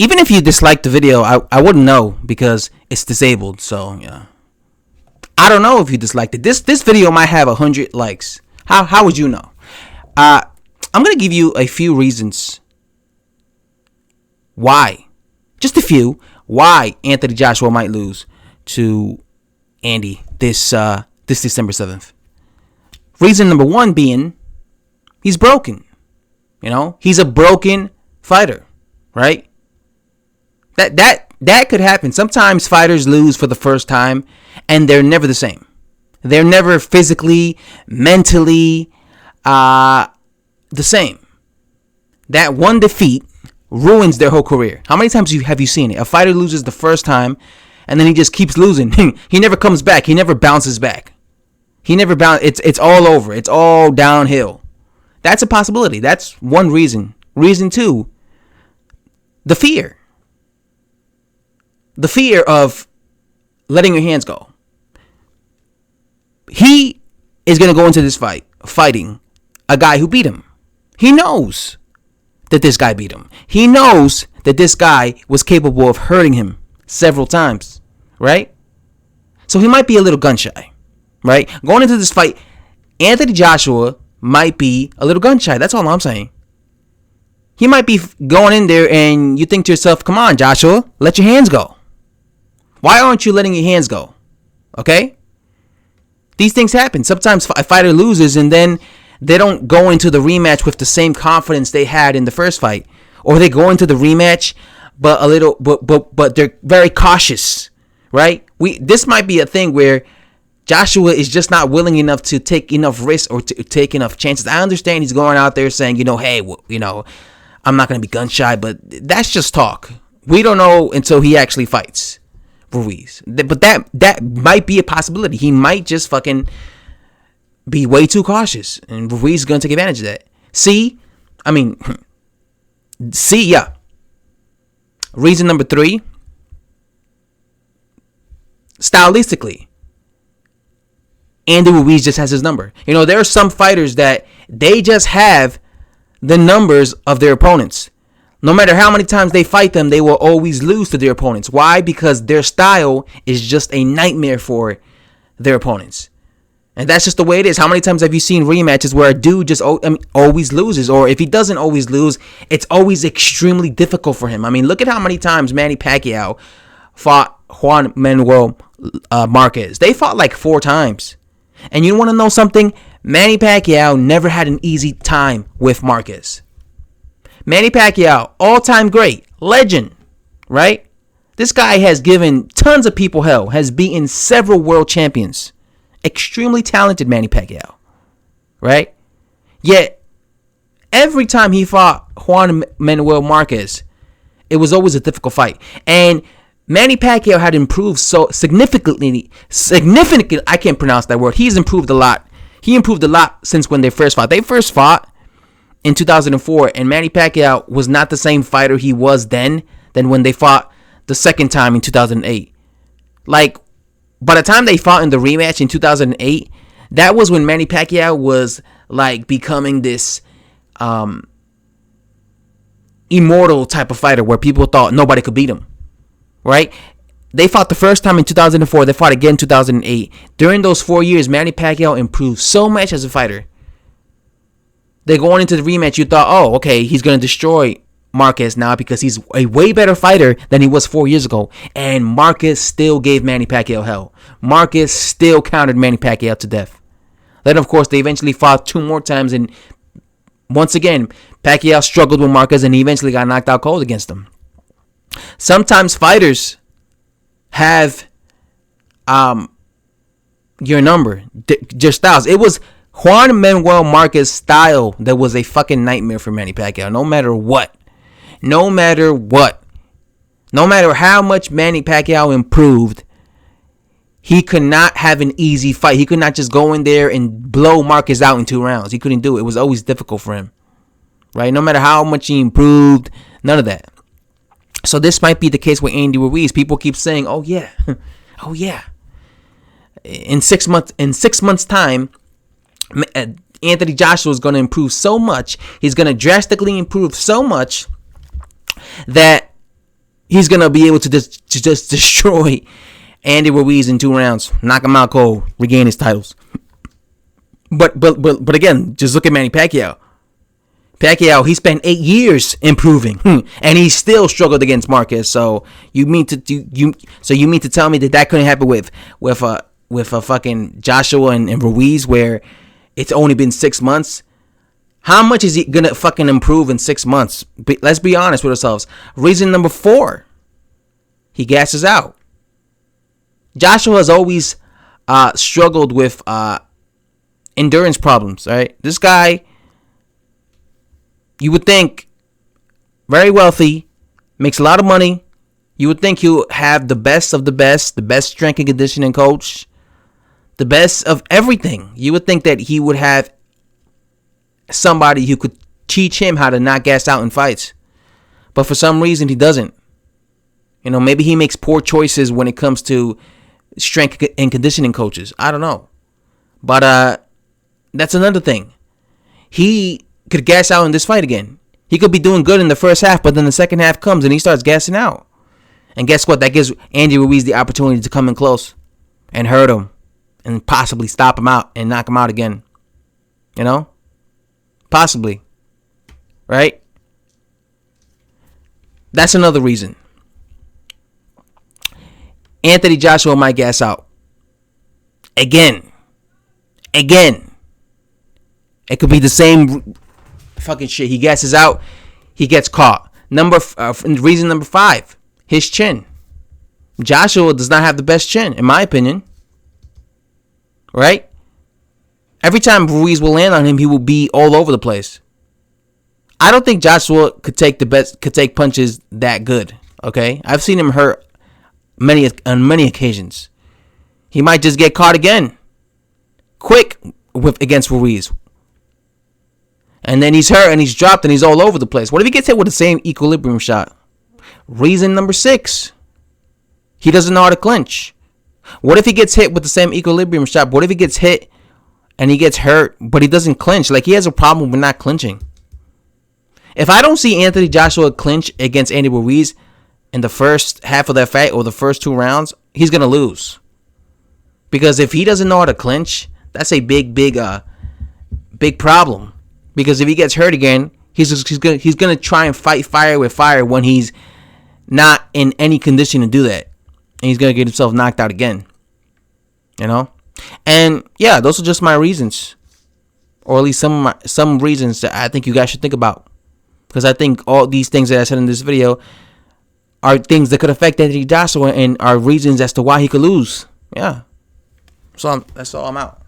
Even if you dislike the video, I wouldn't know because it's disabled. So yeah, I don't know if you disliked it. This video might have 100 likes. How would you know? I'm gonna give you a few reasons why, just a few, why Anthony Joshua might lose to Andy this December 7th. Reason number one being he's broken. He's a broken fighter, right? That could happen. Sometimes fighters lose for the first time and they're never the same. They're never physically, mentally the same. That one defeat ruins their whole career. How many times have you seen it? A fighter loses the first time and then he just keeps losing. He never comes back. He never bounces back. It's all over. It's all downhill. That's a possibility. That's one reason. Reason two, the fear. The fear of letting your hands go. He is going to go into this fight fighting a guy who beat him. He knows that this guy beat him. He knows that this guy was capable of hurting him several times, right? So he might be a little gun shy, right? Going into this fight, Anthony Joshua might be a little gun shy. That's all I'm saying. He might be going in there and you think to yourself, come on, Joshua, let your hands go. Why aren't you letting your hands go? Okay? These things happen. Sometimes a fighter loses and then they don't go into the rematch with the same confidence they had in the first fight. Or they go into the rematch but they're very cautious, right? This might be a thing where Joshua is just not willing enough to take enough risks or to take enough chances. I understand he's going out there saying, hey, I'm not going to be gun shy, but that's just talk. We don't know until he actually fights Ruiz. But that might be a possibility. He might just fucking be way too cautious, and Ruiz is going to take advantage of that. Yeah. Reason number three, stylistically, Andy Ruiz just has his number. There are some fighters that they just have the numbers of their opponents. No matter how many times they fight them, they will always lose to their opponents. Why? Because their style is just a nightmare for their opponents. And that's just the way it is. How many times have you seen rematches where a dude just always loses? Or if he doesn't always lose, it's always extremely difficult for him. Look at how many times Manny Pacquiao fought Juan Manuel Marquez. They fought like 4 times. And you want to know something? Manny Pacquiao never had an easy time with Marquez. Manny Pacquiao, all-time great, legend, right? This guy has given tons of people hell, has beaten several world champions. Extremely talented Manny Pacquiao, right? Yet, every time he fought Juan Manuel Marquez, it was always a difficult fight. And Manny Pacquiao had improved so significantly, I can't pronounce that word. He's improved a lot. He improved a lot since when they first fought. They first fought in 2004, and Manny Pacquiao was not the same fighter he was than when they fought the second time in 2008. Like, by the time they fought in the rematch in 2008, that was when Manny Pacquiao was like becoming this immortal type of fighter where people thought nobody could beat him, right? They fought the first time in 2004. They fought again in 2008. During those 4 years, Manny Pacquiao improved so much as a fighter. They're going into the rematch. You thought, oh, okay, he's going to destroy Marquez now because he's a way better fighter than he was 4 years ago. And Marquez still gave Manny Pacquiao hell. Marquez still countered Manny Pacquiao to death. Then, of course, they eventually fought 2 more times. And once again, Pacquiao struggled with Marquez and he eventually got knocked out cold against him. Sometimes fighters have your number, your styles. It was Juan Manuel Marquez's style that was a fucking nightmare for Manny Pacquiao. No matter what. No matter how much Manny Pacquiao improved, he could not have an easy fight. He could not just go in there and blow Marquez out in 2 rounds. He couldn't do it. It was always difficult for him. Right? No matter how much he improved, none of that. So this might be the case with Andy Ruiz. People keep saying, oh yeah. Oh yeah. In 6 months time, Anthony Joshua is going to improve so much. He's going to drastically improve so much that he's gonna be able to just destroy Andy Ruiz in 2 rounds, knock him out cold, regain his titles. But again, just look at Manny Pacquiao. Pacquiao, he spent 8 years improving, and he still struggled against Marquez. So you mean to tell me that couldn't happen with a fucking Joshua and Ruiz, where it's only been 6 months? How much is he gonna fucking improve in 6 months? Let's be honest with ourselves. Reason number 4, he gasses out. Joshua has always struggled with endurance problems. Right, this guy, you would think, very wealthy, makes a lot of money. You would think he'll have the best of the best strength and conditioning coach, the best of everything. You would think that he would have somebody who could teach him how to not gas out in fights. But for some reason, he doesn't. Maybe he makes poor choices when it comes to strength and conditioning coaches. I don't know. But that's another thing. He could gas out in this fight again. He could be doing good in the first half, but then the second half comes and he starts gassing out. And guess what? That gives Andy Ruiz the opportunity to come in close and hurt him and possibly stop him out and knock him out again. Possibly. Right? That's another reason. Anthony Joshua might gas out. Again. It could be the same fucking shit. He gasses out. He gets caught. Reason number 5. His chin. Joshua does not have the best chin, in my opinion. Right? Every time Ruiz will land on him, he will be all over the place. I don't think Joshua could take punches that good. Okay? I've seen him hurt on many occasions. He might just get caught again. Quick against Ruiz. And then he's hurt and he's dropped and he's all over the place. What if he gets hit with the same equilibrium shot? Reason number 6. He doesn't know how to clinch. What if he gets hit with the same equilibrium shot? What if he gets hit and he gets hurt, but he doesn't clinch? Like, he has a problem with not clinching. If I don't see Anthony Joshua clinch against Andy Ruiz in the first half of that fight or the first 2 rounds, he's going to lose. Because if he doesn't know how to clinch, that's a big problem. Because if he gets hurt again, he's gonna try and fight fire with fire when he's not in any condition to do that, and he's gonna get himself knocked out again. And yeah, those are just my reasons, or at least some reasons that I think you guys should think about. Because I think all these things that I said in this video are things that could affect Anthony Joshua and are reasons as to why he could lose. Yeah. So that's all. I'm out.